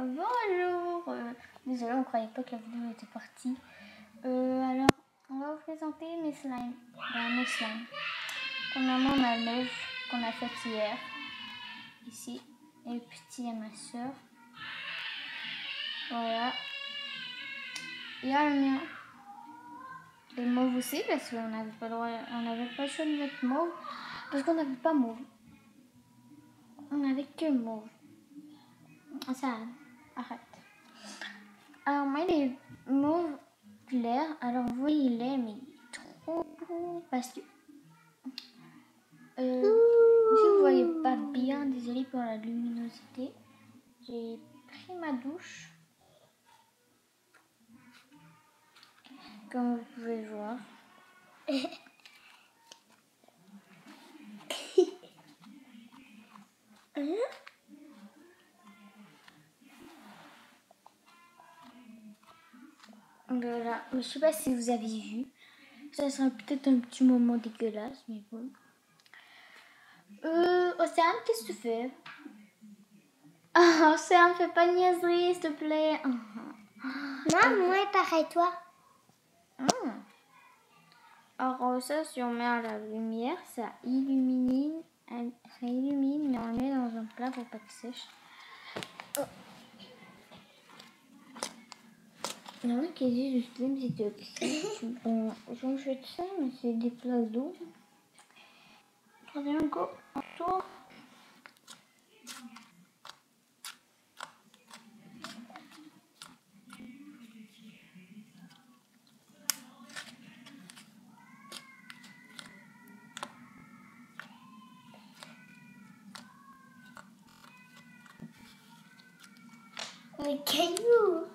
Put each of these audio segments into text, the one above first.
Bonjour. Désolée, on croyait pas que la vidéo était partie. Alors, on va vous présenter mes slimes. Mes slimes. Premièrement, on a l'œuf qu'on a fait hier. Ici. Et le petit à ma soeur. Voilà. Il y a le mien. Les mauves aussi, parce qu'on n'avait pas le droit, on n'avait pas le choix de mettre mauve. Parce qu'on n'avait pas mauve. On n'avait que mauve. Ça, arrête. Alors moi, il est mauve clair. Alors vous voyez, il est mais trop beau. Parce que si vous voyez pas bien, désolé pour la luminosité. J'ai pris ma douche. Comme vous pouvez voir. Voilà, je sais pas si vous avez vu. Ça sera peut-être un petit moment dégueulasse, mais bon. Océane, qu'est-ce que tu fais? Oh, Océane, fais pas de niaiserie, s'il te plaît. Non, moi, pareil-toi. Alors ça, si on met à la lumière, ça illumine, mais on le met dans un plat pour pas qu'il sèche. Non, mais qu'est-ce que je slime, c'est toxique. Bon, j'en jette ça, mais c'est des plats d'eau. Regardez encore un tour. Les cailloux.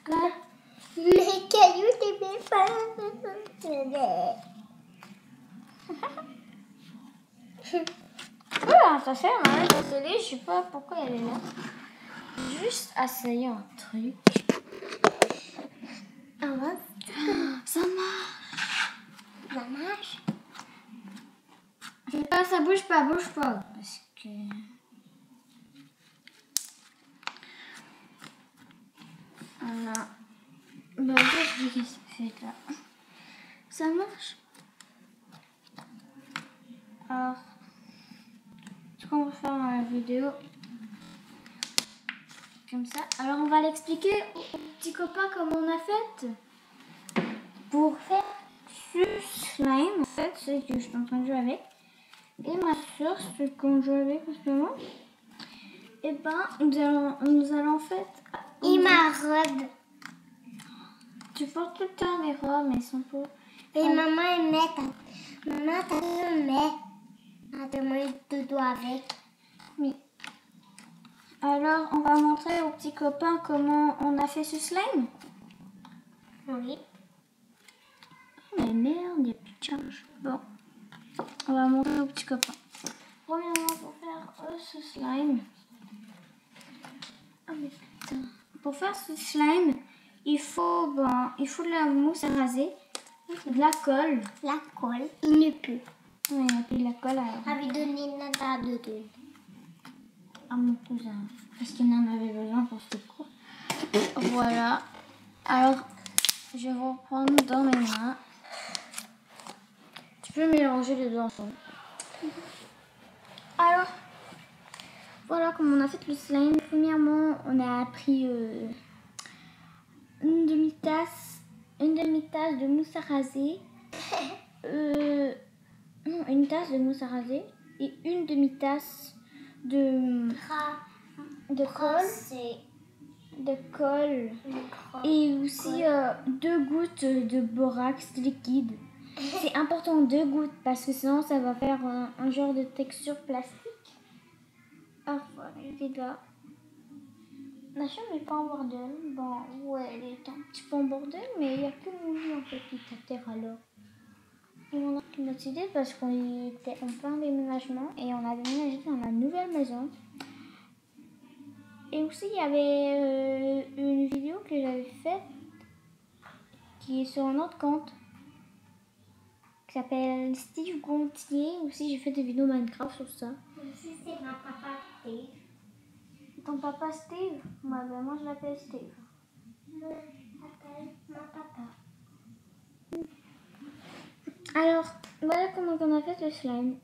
Quoi? Les cailloux, t'es bien pas. Voilà, ça fait mal. Désolée, je sais pas pourquoi elle est là. Juste essayer un truc. Ah, Ça marche. ça marche. Ah, ça bouge pas, parce que... Voilà. Bah, je dis qu'est-ce que c'est là. Ça marche. Alors, ce qu'on va faire dans la vidéo, comme ça. Alors, on va l'expliquer aux petits copains comment on a fait. Pour faire ce slime, en fait, c'est que je suis en train de jouer avec. Et ma soeur, c'est qu'on joue avec en ce moment. Et ben, nous allons en fait... Et ma robe. Tu portes tout le temps des robes, mais elles sont pas... Et maman, elle met. Maman, t'as vu, mais. Attends-moi le doigt avec. Oui. Alors, on va montrer aux petits copains comment on a fait ce slime. Oui. Mais merde, il n'y a plus de charge. Bon, on va montrer aux petits copains. Premièrement, pour faire ce slime... Ah mais putain. Pour faire ce slime, il faut de la mousse à raser, de la colle. La colle. Il ne peut. Oui, il y a plus de la colle alors. Avait donné une date de deux. À mon cousin, parce qu'il en avait besoin pour ce cours. Voilà. Alors, je vais reprendre dans mes mains. Tu peux mélanger les deux ensemble. Alors, voilà comment on a fait le slime. Premièrement, on a pris une demi-tasse de mousse à raser. Non, une tasse de mousse à raser et une demi-tasse de colle et aussi 2 gouttes de borax liquide. C'est important 2 gouttes parce que sinon ça va faire un genre de texture plastique. Ah voilà, il est là. La chambre n'est pas en bordel. Bon, ouais, elle est un petit peu en bordel, mais il n'y a que mon lit en fait qui est à terre alors. Et on a décidé parce qu'on était en plein déménagement et on a déménagé dans la nouvelle maison. Et aussi, il y avait une vidéo que j'avais faite qui est sur un autre compte qui s'appelle Steve Gontier. Aussi, j'ai fait des vidéos Minecraft sur ça. Aussi, c'est ma papa. Steve. Ton papa Steve? Ouais, ben moi je l'appelle Steve. Appelle mon papa. Alors, voilà comment on a fait le slime.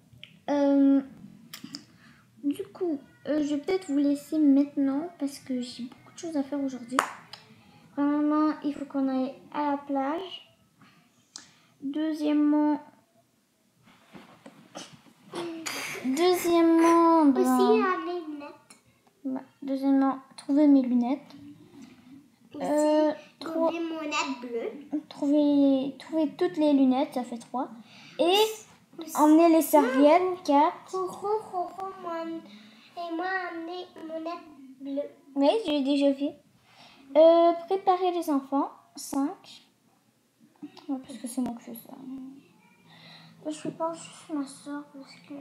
Du coup, je vais peut-être vous laisser maintenant parce que j'ai beaucoup de choses à faire aujourd'hui. Premièrement, il faut qu'on aille à la plage. Deuxièmement, Aussi, les lunettes. deuxièmement, trouver mes lunettes. Aussi, trouver mon nez bleu. Trouver toutes les lunettes, ça fait 3. Et emmener les serviettes, 4. Et moi, amener mon nez bleu. Oui, j'ai déjà vu. Préparer les enfants, 5. Ouais, parce que c'est moi qui fais ça. Je fais pas juste ma soeur parce que...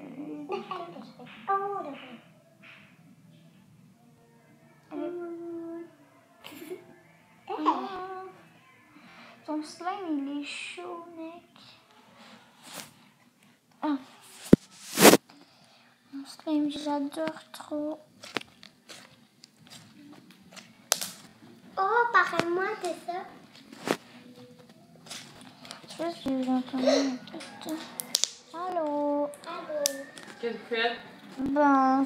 Ton slime, il est chaud, mec. Ah. Mon slime, j'adore trop. Oh, parle-moi de ça. Je sais pas si vous entendez. Allô? Allô. Qu'est-ce que tu fais? Ben,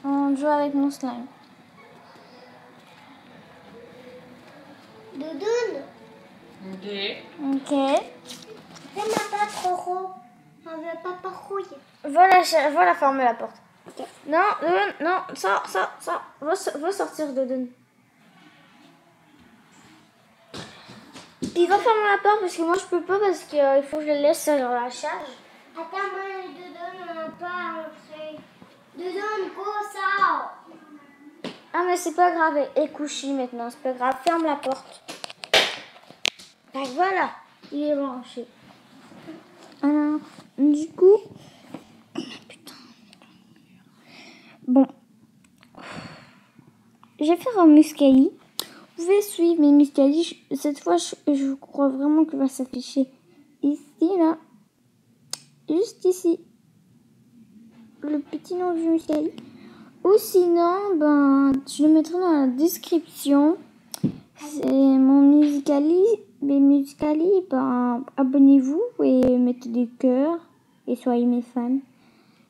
on joue avec mon slime. Doudoune. Ok. Ok. Fais-moi pas trop haut. On veut pas rouiller. Voilà, fermer la porte. Okay. Non, non, sors. Va sortir, Dodon. Il va fermer la porte parce que moi je peux pas parce qu'il faut que je le laisse sur la charge. Attends, moi, Doudoune, on n'a pas entré. Doudoune, go, sort. Ah mais c'est pas grave, elle est couchée maintenant, c'est pas grave, ferme la porte. Donc voilà, il est branché. Alors, du coup... Putain. Bon. Je vais faire un muscali. Vous pouvez suivre mes muscali. Cette fois, je crois vraiment qu'il va s'afficher ici, là. Juste ici. Le petit nom du muscali. Ou sinon, ben, je le mettrai dans la description. C'est mon musicali. Mes musicali, ben, abonnez-vous et mettez des cœurs et soyez mes fans.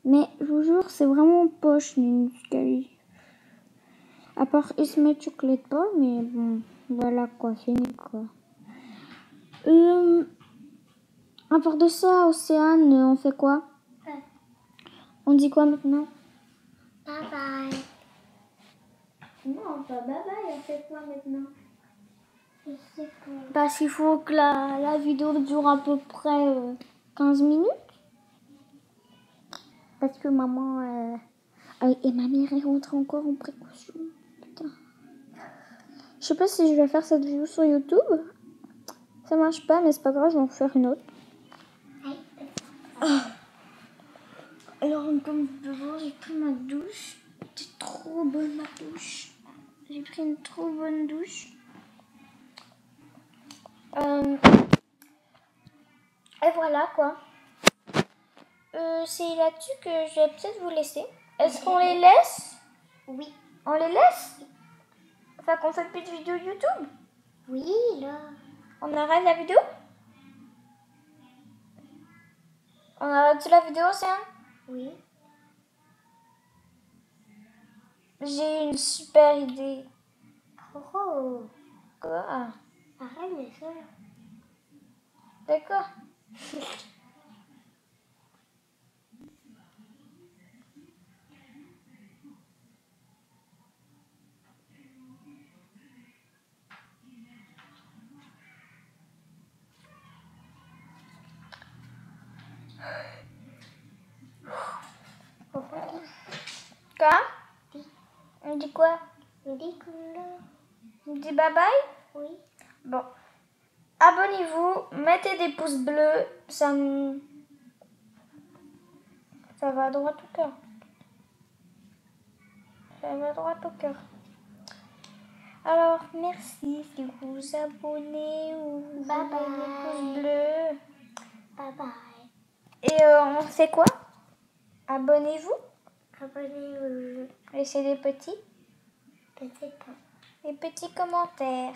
Mais je vous jure, c'est vraiment poche les musicali. À part Isma Chocolate Ball, mais bon, voilà quoi, c'est nul quoi. À part de ça, Océane, on fait quoi? On dit quoi maintenant? Bye bye. Non, pas bye bye, on fait quoi maintenant? Je sais pas. Parce qu'il faut que la vidéo dure à peu près 15 minutes. Parce que maman et ma mère est rentrée encore en précaution. Putain. Je sais pas si je vais faire cette vidéo sur YouTube. Ça marche pas, mais c'est pas grave, je vais en faire une autre. Alors, comme vous pouvez voir, j'ai pris ma douche. C'est trop bonne ma douche. J'ai pris une trop bonne douche. Et voilà quoi. C'est là-dessus que je vais peut-être vous laisser. Est-ce qu'on les laisse? Oui. On les laisse? Enfin qu'on fait plus de vidéos YouTube? Oui, là. On arrête la vidéo? On arrête la vidéo, Océane? Oui. J'ai une super idée. Oh. Quoi? Arrête de ça. D'accord. Quoi? On dit quoi? On dit que là. On dit bye bye? Oui. Bon. Abonnez-vous, mettez des pouces bleus, ça va droit au cœur. Ça va droit au cœur. Alors, merci si vous vous abonnez ou vous Bye mettez des bye. pouces bleus. Bye bye. Et on fait quoi? Abonnez-vous. Abonnez-vous. Laissez des petits commentaires.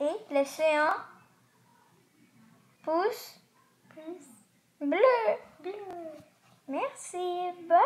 Et laissez un pouce bleu. Merci. Bye.